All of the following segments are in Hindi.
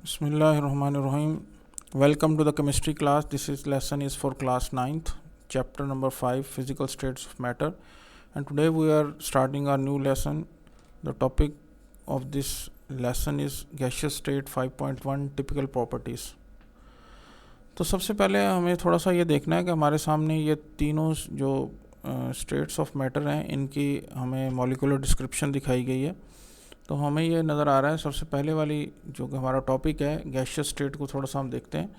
Bismillahirrahmanirrahim. Welcome to the chemistry class. This lesson is for class 9th, chapter number 5, physical states of matter. And today we are starting our new lesson. The topic of this lesson is gaseous state 5.1 typical properties. तो सबसे पहले हमें थोड़ा सा ये देखना है कि हमारे सामने ये तीनों जो स्टेट्स ऑफ मैटर हैं इनकी हमें मॉलिक्यूलर डिस्क्रिप्शन दिखाई गई है। तो हमें ये नज़र आ रहा है, सबसे पहले वाली जो हमारा टॉपिक है गैसियस स्टेट को थोड़ा सा हम देखते हैं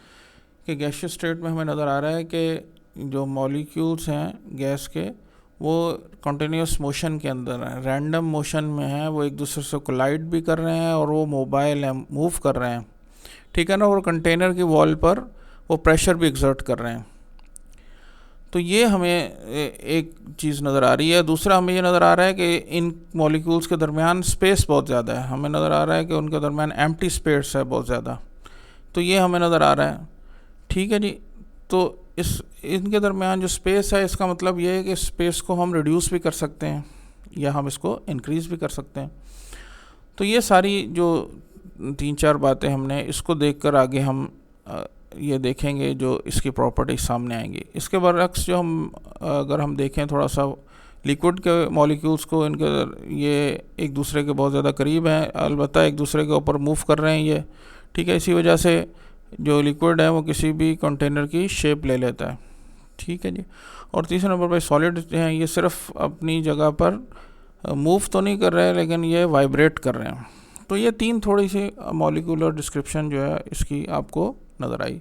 कि गैसियस स्टेट में हमें नज़र आ रहा है कि जो मॉलिक्यूल्स हैं गैस के वो कंटिन्यूस मोशन के अंदर हैं, रैंडम मोशन में हैं, वो एक दूसरे से कोलाइड भी कर रहे हैं और वो मोबाइल हैं, मूव कर रहे हैं, ठीक है ना। और कंटेनर की वॉल पर वो प्रेशर भी एक्सर्ट कर रहे हैं। तो ये हमें एक चीज़ नज़र आ रही है। दूसरा हमें ये नज़र आ रहा है कि इन मॉलिक्यूल्स के दरमियान स्पेस बहुत ज़्यादा है। हमें नज़र आ रहा है कि उनके दरमियान एम्प्टी स्पेस है बहुत ज़्यादा। तो ये हमें नज़र आ रहा है, ठीक है जी। तो इनके दरमियान जो स्पेस है, इसका मतलब ये है कि स्पेस को हम रिड्यूस भी कर सकते हैं या हम इसको इंक्रीज़ भी कर सकते हैं। तो ये सारी जो 3-4 बातें हमने इसको देखकर आगे हम ये देखेंगे जो इसकी प्रॉपर्टीज सामने आएंगी। इसके बरअक्स जो अगर हम देखें थोड़ा सा लिक्विड के मॉलिक्यूल्स को, इनके ये एक दूसरे के बहुत ज़्यादा करीब हैं, अलबत्ता एक दूसरे के ऊपर मूव कर रहे हैं ये, ठीक है। इसी वजह से जो लिक्विड है वो किसी भी कंटेनर की शेप ले लेता है, ठीक है जी। और तीसरे नंबर पर सॉलिड हैं, ये सिर्फ अपनी जगह पर मूव तो नहीं कर रहे हैं लेकिन ये वाइब्रेट कर रहे हैं। तो ये तीन थोड़ी सी मॉलिक्यूलर डिस्क्रिप्शन जो है इसकी आपको नज़र आई।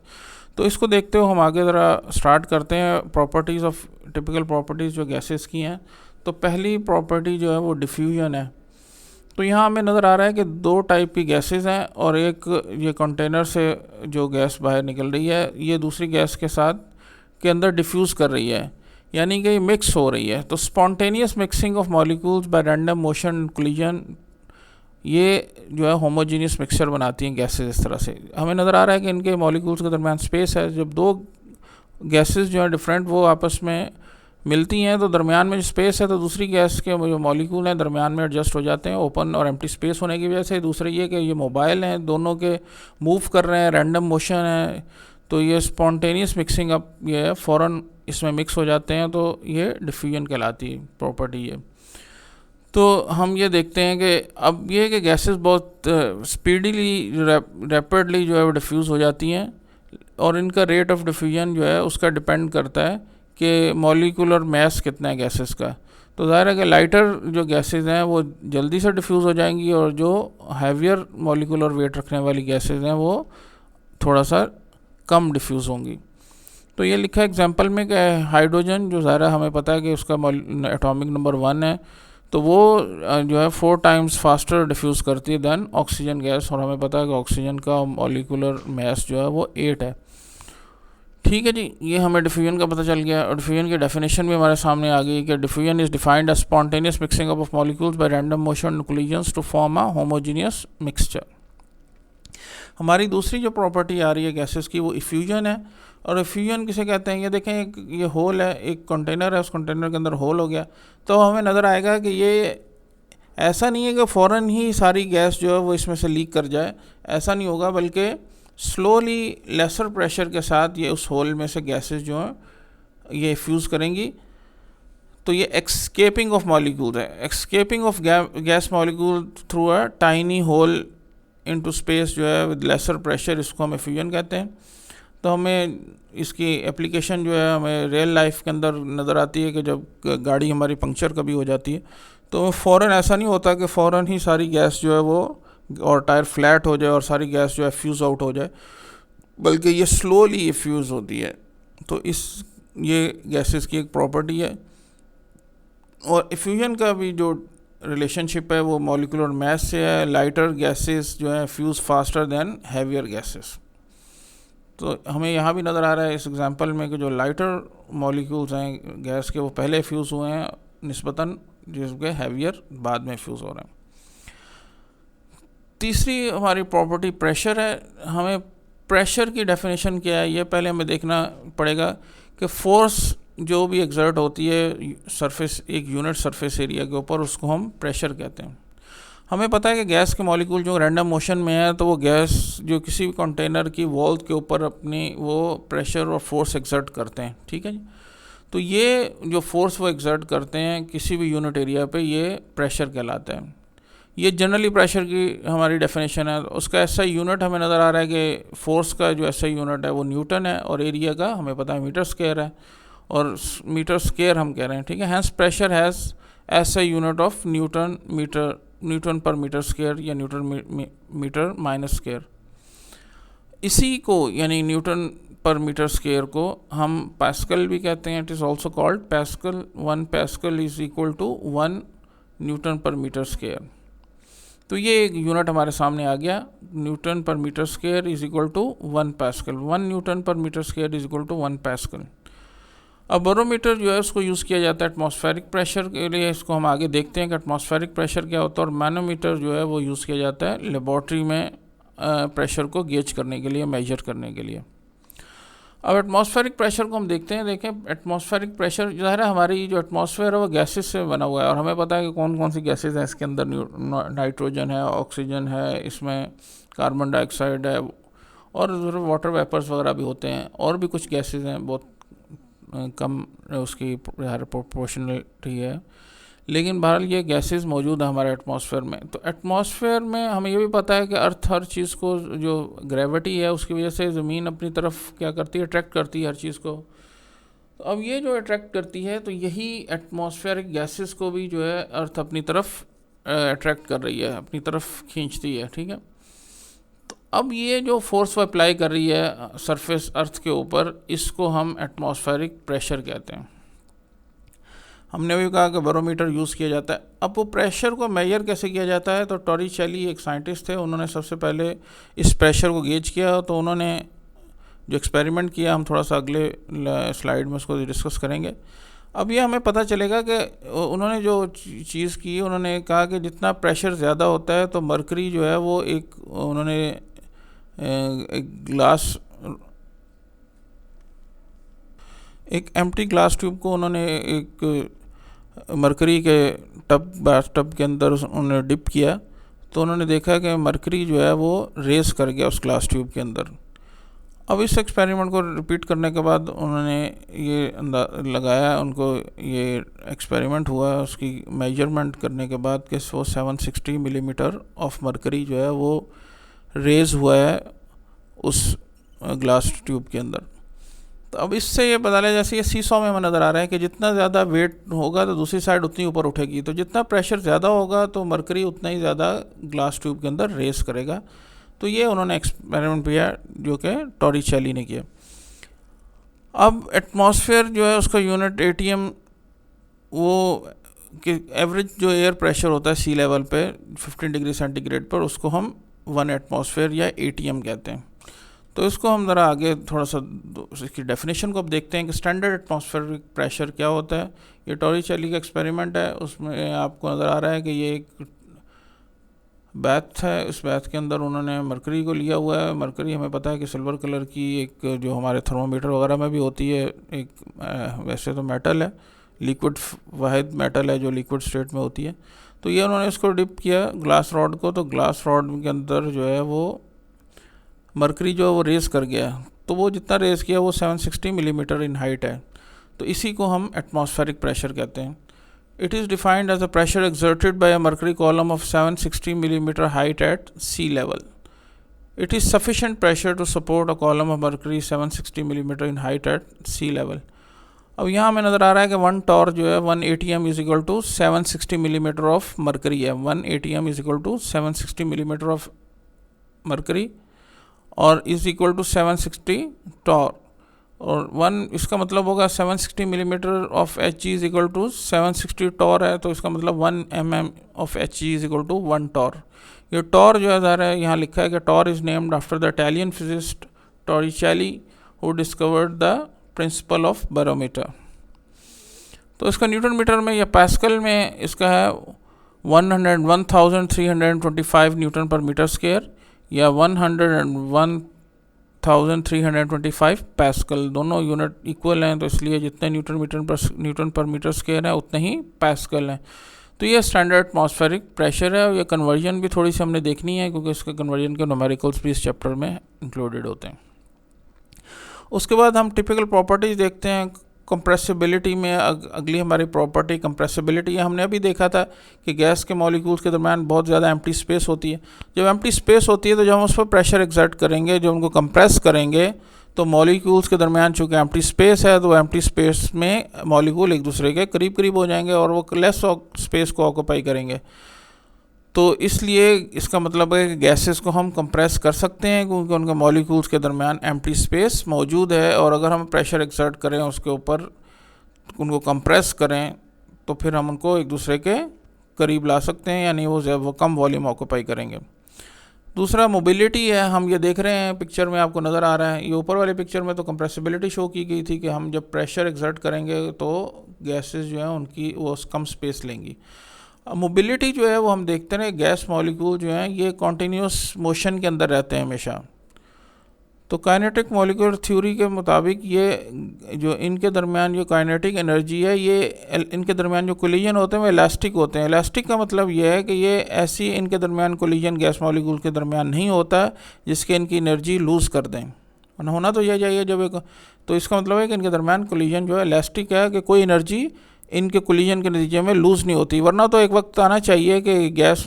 तो इसको देखते हुए हम आगे ज़रा स्टार्ट करते हैं प्रॉपर्टीज़ ऑफ टिपिकल प्रॉपर्टीज़ जो गैसेस की हैं। तो पहली प्रॉपर्टी जो है वो डिफ्यूजन है। तो यहाँ हमें नज़र आ रहा है कि 2 टाइप की गैसेस हैं और एक ये कंटेनर से जो गैस बाहर निकल रही है ये दूसरी गैस के साथ के अंदर डिफ्यूज़ कर रही है, यानी कि ये मिक्स हो रही है। तो spontaneous mixing of molecules by random motion collision, ये जो है होमोजीनियस मिक्सचर बनाती हैं गैसेस। इस तरह से हमें नज़र आ रहा है कि इनके मॉलिक्यूल्स के दरमियान स्पेस है। जब 2 गैसेस जो है डिफरेंट वो आपस में मिलती हैं तो दरमियान में जो स्पेस है तो दूसरी गैस के जो मॉलिक्यूल हैं दरमियान में एडजस्ट हो जाते हैं ओपन और एम्प्टी स्पेस होने की वजह से। दूसरे ये कि ये मोबाइल हैं, दोनों के मूव कर रहे हैं, रैंडम मोशन है, तो ये स्पॉन्टेनियस मिक्सिंग अब ये है, फ़ौरन इसमें मिक्स हो जाते हैं। तो ये डिफ्यूजन कहलाती है प्रॉपर्टी है। तो हम ये देखते हैं कि अब ये कि गैसेस बहुत स्पीडीली रैपिडली जो है वो डिफ्यूज़ हो जाती हैं और इनका रेट ऑफ डिफ्यूजन जो है उसका डिपेंड करता है कि मॉलिक्यूलर मास कितना है गैसेस का। तो ज़ाहिर है कि लाइटर जो गैसेस हैं वो जल्दी से डिफ्यूज़ हो जाएंगी और जो हैवियर मॉलिक्यूलर वेट रखने वाली गैसेस हैं वो थोड़ा सा कम डिफ्यूज़ होंगी। तो ये लिखा है एग्जांपल में कि हाइड्रोजन जो ज़ाहिर है हमें पता है कि उसका एटॉमिक नंबर 1 है, तो वो जो है 4 टाइम्स फास्टर डिफ्यूज़ करती है दैन ऑक्सीजन गैस। और हमें पता है कि ऑक्सीजन का मॉलिक्यूलर मास जो है वो 8 है, ठीक है जी। ये हमें डिफ्यूजन का पता चल गया और डिफ्यूजन की डेफिनेशन भी हमारे सामने आ गई कि diffusion is defined as spontaneous mixing of molecules by random motion collisions to form a homogeneous mixture. हमारी दूसरी जो प्रॉपर्टी आ रही है गैसेस की वो इफ्यूजन है। और इफ्यूजन किसे कहते हैं, ये देखें ये होल है, एक कंटेनर है, उस कंटेनर के अंदर होल हो गया। तो हमें नज़र आएगा कि ये ऐसा नहीं है कि फ़ौरन ही सारी गैस जो है वो इसमें से लीक कर जाए, ऐसा नहीं होगा, बल्कि स्लोली लेसर प्रेशर के साथ ये उस होल में से गैसेस जो हैं ये इफ्यूज़ करेंगी। तो ये एक्सकेपिंग ऑफ मॉलिक्यूल है, escaping of gas molecule through a tiny hole into space जो है विद लेसर प्रेशर, इसको हम इफ्यूजन कहते हैं। तो हमें इसकी एप्लीकेशन जो है हमें रियल लाइफ के अंदर नज़र आती है कि जब गाड़ी हमारी पंक्चर कभी हो जाती है तो फ़ौरन ऐसा नहीं होता कि फ़ौरन ही सारी गैस जो है वो और टायर फ्लैट हो जाए और सारी गैस जो है फ्यूज़ आउट हो जाए, बल्कि ये स्लोली फ्यूज़ होती है। तो ये गैसेस की एक प्रॉपर्टी है। और इफ्यूजन का भी जो रिलेशनशिप है वो मॉलिक्यूलर मास से है। लाइटर गैसेस जो है fuse faster than heavier gases. तो हमें यहाँ भी नज़र आ रहा है इस एग्जांपल में कि जो लाइटर मॉलिक्यूल्स हैं गैस के वो पहले फ्यूज़ हुए हैं निस्बतन, जिसके हैवियर बाद में फ्यूज़ हो रहे हैं। तीसरी हमारी प्रॉपर्टी प्रेशर है। हमें प्रेशर की डेफिनेशन क्या है ये पहले हमें देखना पड़ेगा कि फोर्स जो भी एक्सर्ट होती है सरफेस, एक यूनिट सरफेस एरिया के ऊपर, उसको हम प्रेशर कहते हैं। हमें पता है कि गैस के मॉलिक्यूल जो रैंडम मोशन में है, तो वो गैस जो किसी भी कंटेनर की वॉल के ऊपर अपनी वो प्रेशर और फोर्स एक्सर्ट करते हैं, ठीक है जी। तो ये जो फोर्स वो एक्सर्ट करते हैं किसी भी यूनिट एरिया पे, ये प्रेशर कहलाता है। ये जनरली प्रेशर की हमारी डेफिनेशन है। उसका ऐसा यूनिट हमें नज़र आ रहा है कि फोर्स का जो ऐसा यूनिट है वो न्यूटन है, और एरिया का हमें पता है मीटर स्क्वायर है, और मीटर स्क्वायर हम कह रहे हैं, ठीक है। हैंस प्रेशर हैज़ ऐसा unit of Newton per metre square या न्यूटन मीटर माइनस स्क्वायर। इसी को यानी न्यूटन पर मीटर स्क्वायर को हम पास्कल भी कहते हैं। It is also called pascal. 1 pascal is equal to 1 newton per metre square. तो ये एक यूनिट हमारे सामने आ गया, newton per metre square is equal to 1 pascal. 1 newton per metre square is equal to 1 pascal. अब बैरोमीटर जो है उसको यूज़ किया जाता है एटमॉस्फेरिक प्रेशर के लिए। इसको हम आगे देखते हैं कि एटमॉस्फेरिक प्रेशर क्या होता है। और मैनोमीटर जो है वो यूज़ किया जाता है लेबॉर्ट्री में प्रेशर को गेज करने के लिए, मेजर करने के लिए। अब एटमॉस्फेरिक प्रेशर को हम देखते हैं। देखें, एटमॉस्फेरिक प्रेशर जो है हमारी जो एटमॉस्फेयर है वो गैसेस से बना हुआ है, और हमें पता है कि कौन कौन सी गैसेस हैं इसके अंदर। नाइट्रोजन है, ऑक्सीजन है, इसमें कार्बन डाइऑक्साइड है, और वाटर वेपर्स वगैरह भी होते हैं, और भी कुछ गैसेस हैं, बहुत कम उसकी प्रोपोर्शनलिटी है, लेकिन बहरहाल ये गैसेस मौजूद है हमारे एटमॉस्फेयर में। तो एटमॉस्फेयर में हमें ये भी पता है कि अर्थ हर चीज़ को, जो ग्रेविटी है उसकी वजह से ज़मीन अपनी तरफ क्या करती है, अट्रैक्ट करती है हर चीज़ को। तो अब ये जो अट्रैक्ट करती है, तो यही एटमॉस्फेरिक गैसेस को भी जो है अर्थ अपनी तरफ अट्रैक्ट कर रही है, अपनी तरफ खींचती है, ठीक है। तो अब ये जो फोर्स वो अप्लाई कर रही है सरफेस अर्थ के ऊपर, इसको हम एटमॉस्फेरिक प्रेशर कहते हैं। हमने भी कहा कि बैरोमीटर यूज़ किया जाता है। अब वो प्रेशर को मेजर कैसे किया जाता है, तो टॉरिचेली एक साइंटिस्ट थे, उन्होंने सबसे पहले इस प्रेशर को गेज किया। तो उन्होंने जो एक्सपेरिमेंट किया, हम थोड़ा सा अगले स्लाइड में उसको डिस्कस करेंगे। अब ये हमें पता चलेगा कि उन्होंने जो चीज़ की, उन्होंने कहा कि जितना प्रेशर ज़्यादा होता है तो मरकरी जो है वो उन्होंने एक एम्प्टी ग्लास ट्यूब को उन्होंने एक मरकरी के टब के अंदर उन्होंने डिप किया। तो उन्होंने देखा कि मरकरी जो है वो रेस कर गया उस ग्लास ट्यूब के अंदर। अब इस एक्सपेरिमेंट को रिपीट करने के बाद उन्होंने ये लगाया, उनको ये एक्सपेरिमेंट हुआ, उसकी मेजरमेंट करने के बाद कि वो 760 मिलीमीटर ऑफ मरकरी जो है वो रेज हुआ है उस ग्लास ट्यूब के अंदर। तो अब इससे ये पता लगा, जैसे ये सीसॉ में हमें नज़र आ रहा है कि जितना ज़्यादा वेट होगा तो दूसरी साइड उतनी ऊपर उठेगी। तो जितना प्रेशर ज़्यादा होगा तो मरकरी उतना ही ज़्यादा ग्लास ट्यूब के अंदर रेस करेगा। तो ये उन्होंने एक्सपेरिमेंट किया जो कि टॉरिचेली ने किया। अब एटमॉस्फेयर जो है उसका यूनिट ATM, वो कि एवरेज जो एयर प्रेशर होता है सी लेवल पे 15 डिग्री सेंटीग्रेड पर, उसको हम 1 एटमॉस्फेयर या ATM कहते हैं। तो इसको हम ज़रा आगे थोड़ा सा इसकी डेफिनेशन को अब देखते हैं कि स्टैंडर्ड एटमॉस्फेरिक प्रेशर क्या होता है। ये टॉरिचेली का एक्सपेरिमेंट है, उसमें आपको नज़र आ रहा है कि ये एक बैथ है। इस बैथ के अंदर उन्होंने मरकरी को लिया हुआ है। मरकरी हमें पता है कि सिल्वर कलर की एक, जो हमारे थर्मोमीटर वगैरह में भी होती है, एक वैसे तो मेटल है, लिक्विड वाहिद मेटल है जो लिक्विड स्टेट में होती है। तो ये उन्होंने इसको डिप किया ग्लास रॉड को। तो ग्लास रॉड के अंदर जो है वो मरकरी जो है वो रेस कर गया। तो वो जितना रेस किया वो 760 मिलीमीटर इन हाइट है। तो इसी को हम एटमॉस्फेरिक प्रेशर कहते हैं। It is defined as the pressure exerted by a mercury column of 760 millimeter height at sea level. It is sufficient pressure to support a column of mercury 760 millimeter in height at sea level. अब यहाँ हमें नज़र आ रहा है कि 1 टॉर जो है 1 ATM is equal to 760 millimetre of mercury है। 1 ATM is equal to 760 millimetre of mercury और इज इक्वल टू 760 टॉर। और 1 इसका मतलब होगा 760 millimetre of Hg is equal to 760 torr है। तो इसका मतलब 1 mm of Hg is equal to 1 torr. ये टॉर जो है ज़ाहिर है यहाँ लिखा है कि torr is named after the Italian physicist Torricelli who discovered the principle of barometer. तो इसका न्यूटन मीटर में या पास्कल में इसका है 1325 न्यूटन पर मीटर स्क्वायर या 101,325 पास्कल। दोनों यूनिट इक्वल हैं, तो इसलिए जितने न्यूटन पर मीटर स्क्वायर है उतने ही पास्कल हैं। तो ये स्टैंडर्ड एटमॉस्फेरिक प्रेशर है, और ये कन्वर्जन भी थोड़ी सी हमने देखनी है क्योंकि इसके कन्वर्जन के न्यूमेरिकल्स भी इस चैप्टर में इंक्लूडेड होते हैं। उसके बाद हम टिपिकल प्रॉपर्टीज देखते हैं। कंप्रेसिबिलिटी में अगली हमारी प्रॉपर्टी कंप्रेसिबिलिटी है। हमने अभी देखा था कि गैस के मॉलिक्यूल्स के दरमियान बहुत ज़्यादा एम्प्टी स्पेस होती है। जब एम्प्टी स्पेस होती है तो जब हम उस पर प्रेशर एक्सर्ट करेंगे, जब उनको कंप्रेस करेंगे, तो मॉलिक्यूल्स के दरमियान चूँकि एम्प्टी स्पेस है तो एम्प्टी स्पेस में मॉलिक्यूल एक दूसरे के करीब करीब हो जाएंगे और वो लेस स्पेस को ऑक्यूपाई करेंगे। तो इसलिए इसका मतलब है कि गैसेस को हम कंप्रेस कर सकते हैं क्योंकि उनके मॉलिक्यूल्स के दरमियान एम्प्टी स्पेस मौजूद है, और अगर हम प्रेशर एक्सर्ट करें उसके ऊपर, उनको कंप्रेस करें, तो फिर हम उनको एक दूसरे के करीब ला सकते हैं, यानी वो कम वॉल्यूम ऑक्यूपाई करेंगे। दूसरा मोबिलिटी है। हम ये देख रहे हैं पिक्चर में, आपको नज़र आ रहा है, ये ऊपर वाले पिक्चर में तो कंप्रेसिबिलिटी शो की गई थी कि हम जब प्रेशर एक्सर्ट करेंगे तो गैसेस जो है उनकी वो कम स्पेस लेंगी। मोबिलिटी जो है वो हम देखते हैं गैस मॉलिक्यूल जो हैं ये कॉन्टीन्यूस मोशन के अंदर रहते हैं हमेशा। तो काइनेटिक मॉलिक्यूलर थ्योरी के मुताबिक ये जो इनके दरमियान जो काइनेटिक एनर्जी है, ये इनके दरमियान जो कोलिजन होते हैं वो इलास्टिक होते हैं। इलास्टिक का मतलब ये है कि ये ऐसी इनके दरमियान कोलिजन गैस मॉलिक्यूल के दरमियान नहीं होता जिसके इनकी एनर्जी लूज़ कर दें। होना तो यह चाहिए जब एक, तो इसका मतलब है कि इनके दरमियान कोलिजन जो है इलास्टिक है, कि कोई एनर्जी इनके कोलिजन के नतीजे में लूज़ नहीं होती। वरना तो एक वक्त आना चाहिए कि गैस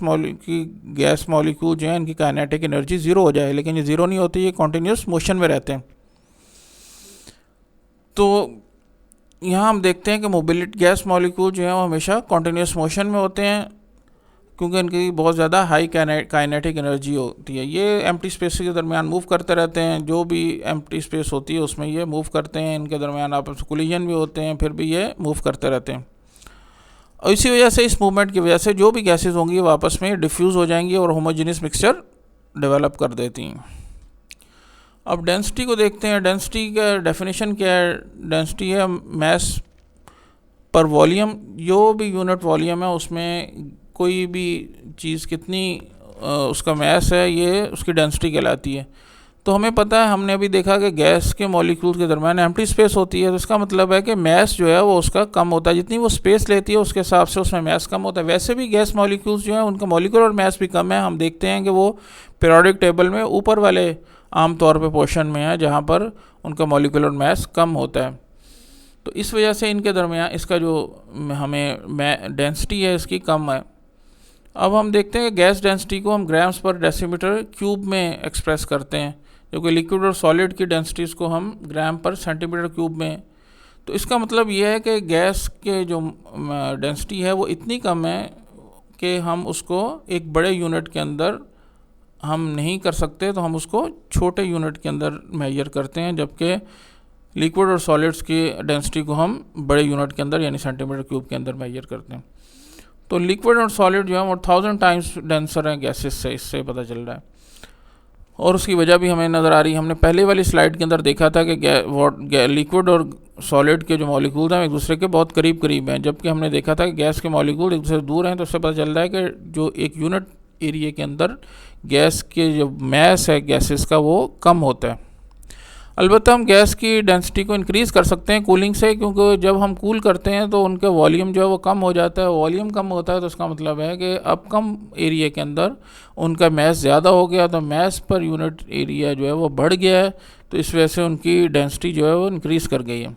मॉलिक्यूल जो है इनकी काइनेटिक एनर्जी ज़ीरो हो जाए, लेकिन ये ज़ीरो नहीं होती, ये कॉन्टीन्यूस मोशन में रहते हैं। तो यहाँ हम देखते हैं कि मोबिलिटी गैस मॉलिक्यूल जो है वो हमेशा कॉन्टीन्यूस मोशन में होते हैं क्योंकि इनकी बहुत ज़्यादा हाई काइनेटिक एनर्जी होती है। ये एम्प्टी स्पेस के दरमियान मूव करते रहते हैं, जो भी एम्प्टी स्पेस होती है उसमें ये मूव करते हैं, इनके दरमियान आपस में कोलिजन भी होते हैं, फिर भी ये मूव करते रहते हैं। और इसी वजह से, इस मूवमेंट की वजह से जो भी गैसेज होंगी वो आपस में डिफ्यूज़ हो जाएंगी और होमोजेनियस मिक्सचर डेवलप कर देती हैं। अब डेंसिटी को देखते हैं। डेंसिटी का डेफिनेशन क्या है? डेंसिटी है मैस पर वॉल्यूम। जो भी यूनिट वॉल्यूम है उसमें कोई भी चीज़ कितनी उसका मैस है, ये उसकी डेंसिटी कहलाती है। तो हमें पता है, हमने अभी देखा कि गैस के मॉलिक्यूल के दरमियान एम्प्टी स्पेस होती है, तो इसका मतलब है कि मैस जो है वो उसका कम होता है। जितनी वो स्पेस लेती है उसके हिसाब से उसमें मैस कम होता है। वैसे भी गैस मॉलिक्यूल्स जो है उनका मॉलिक्यूलर मैस भी कम है। हम देखते हैं कि वो पीरियोडिक टेबल में ऊपर वाले आमतौर पर पोर्शन में है जहाँ पर उनका मॉलिक्यूलर मैस कम होता है। तो इस वजह से इनके दरमियान इसका जो हमें डेंसिटी है इसकी कम है। अब हम देखते हैं कि गैस डेंसिटी को हम ग्राम्स पर डेसीमीटर क्यूब में एक्सप्रेस करते हैं, जो कि लिक्विड और सॉलिड की डेंसिटीज़ को हम ग्राम पर सेंटीमीटर क्यूब में। तो इसका मतलब ये है कि गैस के जो डेंसिटी है वो इतनी कम है कि हम उसको एक बड़े यूनिट के अंदर हम नहीं कर सकते, तो हम उसको छोटे यूनिट के अंदर मेजर करते हैं, जबकि लिक्विड और सॉलिड्स की डेंसिटी को हम बड़े यूनिट के अंदर यानी सेंटीमीटर क्यूब के अंदर मेजर करते हैं। तो लिक्विड और सॉलिड जो है वो 1000 टाइम्स डेंसर हैं गैसेस से, इससे पता चल रहा है। और उसकी वजह भी हमें नज़र आ रही है। हमने पहले वाली स्लाइड के अंदर देखा था कि लिक्विड और सॉलिड के जो मॉलिक्यूल हैं एक दूसरे के बहुत करीब करीब हैं, जबकि हमने देखा था कि गैस के मॉलिक्यूल एक दूसरे से दूर हैं। तो उससे पता चल रहा है कि जो एक यूनिट एरिया के अंदर गैस के जो मैस है गैसेस का वो कम होता है। अलबत्ता हम गैस की डेंसिटी को इंक्रीज़ कर सकते हैं कूलिंग से, क्योंकि जब हम कूल करते हैं तो उनका वॉल्यूम जो है वो कम हो जाता है। वॉल्यूम कम होता है तो उसका मतलब है कि अब कम एरिया के अंदर उनका मैस ज़्यादा हो गया, तो मैस पर यूनिट एरिया जो है वो बढ़ गया है, तो इस वजह से उनकी डेंसिटी जो है वो इंक्रीज़ कर गई है।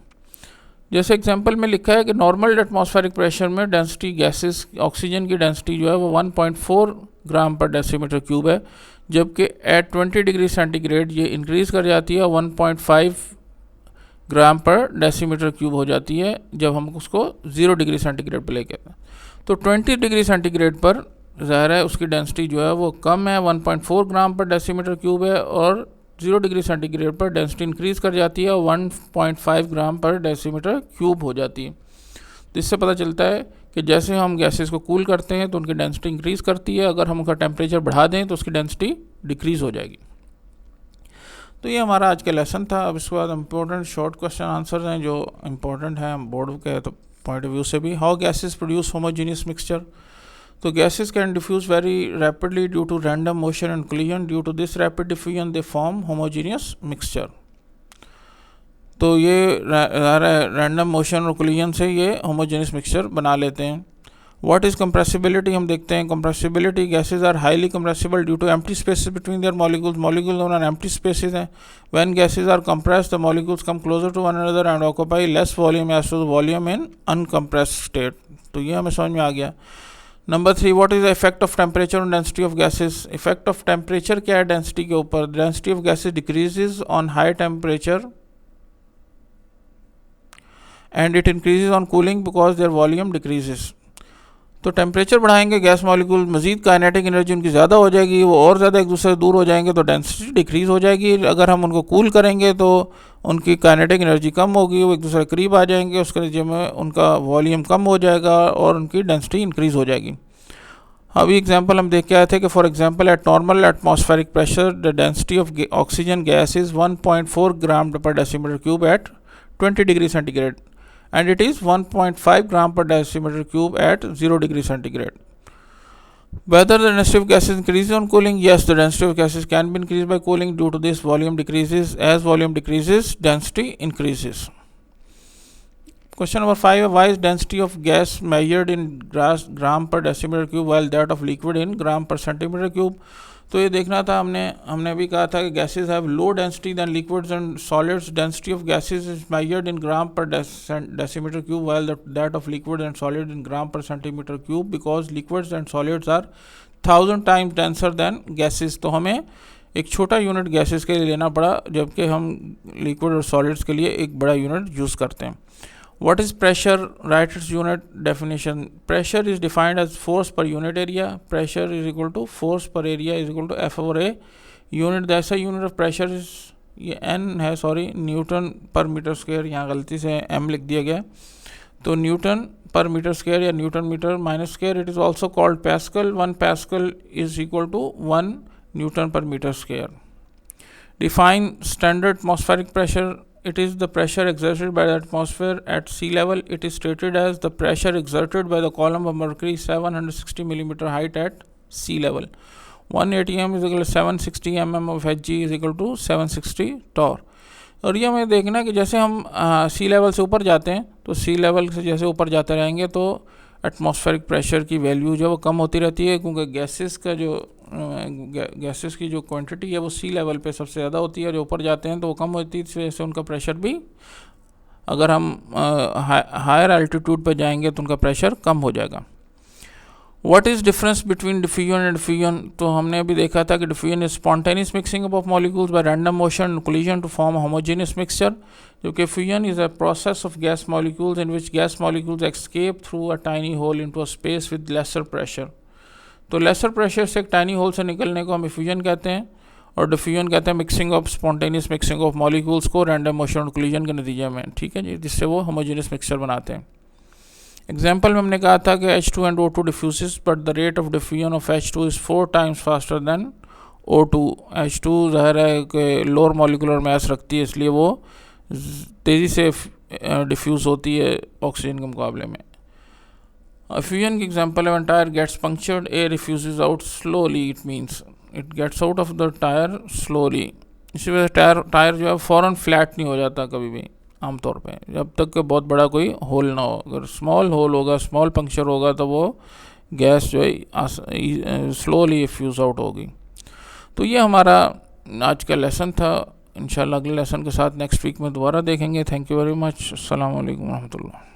जैसे एग्जांपल में लिखा है कि नॉर्मल एटमॉस्फेरिक प्रेशर में डेंसिटी गैसेस ऑक्सीजन की डेंसिटी जो है वो 1.4 ग्राम पर डेसीमीटर क्यूब है, जबकि एट 20 डिग्री सेंटीग्रेड ये इंक्रीज़ कर जाती है 1.5 ग्राम पर डेसीमीटर क्यूब हो जाती है जब हम उसको 0 डिग्री सेंटीग्रेड पर लेके आते हैं। तो 20 डिग्री सेंटीग्रेड पर ज़ाहिर है उसकी डेंसिटी जो है वो कम है, 1.4 ग्राम पर डेसीमीटर क्यूब है, और 0 डिग्री सेंटीग्रेड पर डेंसिटी इंक्रीज़ कर जाती है 1.5 ग्राम पर डेसीमीटर क्यूब हो जाती है। तो इससे पता चलता है कि जैसे हम गैसेस को कूल करते हैं तो उनकी डेंसिटी इंक्रीज़ करती है, अगर हम उनका टेम्परेचर बढ़ा दें तो उसकी डेंसिटी डिक्रीज़ हो जाएगी। तो ये हमारा आज का लेसन था। अब इसके बाद इम्पोर्टेंट शॉर्ट क्वेश्चन आंसर हैं जो इम्पोर्टेंट हैं बोर्ड के तो पॉइंट ऑफ व्यू से भी। How gases produce homogeneous mixture? तो gases can diffuse very rapidly due to random motion and collision. Due to this rapid diffusion they form homogeneous mixture. तो ये रैंडम मोशन और कोलिजन से ये होमोजेनियस मिक्सचर बना लेते हैं। व्हाट इज कंप्रेसिबिलिटी, हम देखते हैं compressibility, gases are highly compressible due to empty spaces between their molecules, molecule on empty spaces हैं. When gases are compressed the molecules come closer to one another and occupy less volume as to the volume in uncompressed state. तो ये हमें समझ में आ गया. Number 3, what is the effect of temperature on density of gases. Effect of temperature क्या है डेंसिटी के ऊपर. Density of gases decreases on high temperature and it increases on cooling because there volume decreases. तो टेम्परेचर बढ़ाएंगे, गैस मॉलिक्यूल मजीद काइनेटिक एनर्जी उनकी ज़्यादा हो जाएगी, वो और ज़्यादा एक दूसरे से दूर हो जाएंगे, तो डेंसिटी डिक्रीज़ हो जाएगी. अगर हम उनको कूल करेंगे तो उनकी काइनेटिक एनर्जी कम होगी, वो एक दूसरे के करीब आ जाएंगे, उसके नतीजे में उनका वॉल्यूम कम हो जाएगा और उनकी डेंसिटी इंक्रीज़ हो जाएगी. अभी एग्जांपल हम देख के आए थे कि for example at normal atmospheric pressure the density of oxygen gas is 1.4 gram per decimetre cube at 20 degree centigrade and it is 1.5 gram per decimeter cube at 0 degree centigrade. Whether the density of gases increases on cooling? Yes, the density of gases can be increased by cooling. Due to this, volume decreases. As volume decreases, density increases. Question number 5, why is density of gas measured in gram per decimeter cube while that of liquid in gram per centimeter cube? तो ये देखना था, हमने भी कहा था कि gases have low density than liquids and solids. Density of gases is measured in gram per decimetre cube while that of liquid and solid in gram per centimetre cube because liquids and solids are 1000 times denser than gases. तो हमें एक छोटा यूनिट गैसेज के लिए लेना पड़ा, जबकि हम लिक्विड और सॉलिड्स के लिए एक बड़ा यूनिट यूज़ करते हैं. What is pressure? Write its unit definition. Pressure is defined as force per unit area. Pressure is equal to force per area is equal to F over A. Unit, the unit of pressure is ये N है, sorry, Newton per metre square, यहाँ गलती से M लिख दिया गया. तो न्यूटन पर मीटर स्क्वायर या newton metre minus square. It is also called pascal. 1 pascal is equal to 1 newton per metre square. Define standard atmospheric pressure. It is the pressure exerted by the atmosphere at sea level. It is stated as the pressure exerted by the column of mercury 760 millimeter height at sea level. 1 atm is equal to 760 mm of Hg is equal to 760 torr. और ये हमें देखना है कि जैसे हम सी लेवल से ऊपर जाते हैं तो सी लेवल से जैसे ऊपर जाते रहेंगे तो एटमॉस्फेरिक प्रेशर की वैल्यू जो वो कम होती रहती है, क्योंकि गैसेस का जो गैसेस की जो क्वांटिटी है वो सी लेवल पे सबसे ज़्यादा होती है और जो ऊपर जाते हैं तो वो कम होती है. इस वजह से उनका प्रेशर भी, अगर हम हायर एल्टीट्यूड पर जाएंगे तो उनका प्रेशर कम हो जाएगा. What is difference between diffusion and diffusion? तो हमने अभी देखा था कि diffusion is spontaneous mixing up of molecules by random motion collision to form homogeneous mixture, जबकि fusion is a process of gas molecules in which gas molecules escape through a tiny hole into a space with lesser pressure. तो लेसर प्रेशर से एक टाइनी होल से निकलने को हम फ्यूजन कहते हैं, और डिफ्यूजन कहते हैं mixing of spontaneous mixing of molecules को रैंडम मोशन और कोलिजन के नतीजे में, ठीक है जी, जिससे वो होमोजेनियस मिक्सचर बनाते हैं. एग्जाम्पल में हमने कहा था कि H2 and O2 diffuse but the rate of diffusion of H2 is 4 times faster than O2. H2 ज़ाहिर है कि लोअर मॉलिकुलर मास रखती है, इसलिए वो तेज़ी से डिफ्यूज़ होती है ऑक्सीजन के मुकाबले में. फ्यूजन की एग्जाम्पल है tyre gets punctured, air refuse out slowly, it means it gets out of the tyre slowly. इसी वजह से टायर जो है फ़ौरन फ्लैट नहीं हो जाता कभी भी आमतौर पे, जब तक कि बहुत बड़ा कोई होल ना हो. अगर स्मॉल होल होगा, स्मॉल पंक्चर होगा, तो वो गैस जो है स्लोली फ्यूज़ आउट होगी. तो ये हमारा आज का लेसन था. इंशाल्लाह अगले लेसन के साथ नेक्स्ट वीक में दोबारा देखेंगे. Thank you very much. अस्सलाम वालेकुम रहमतुल्लाह.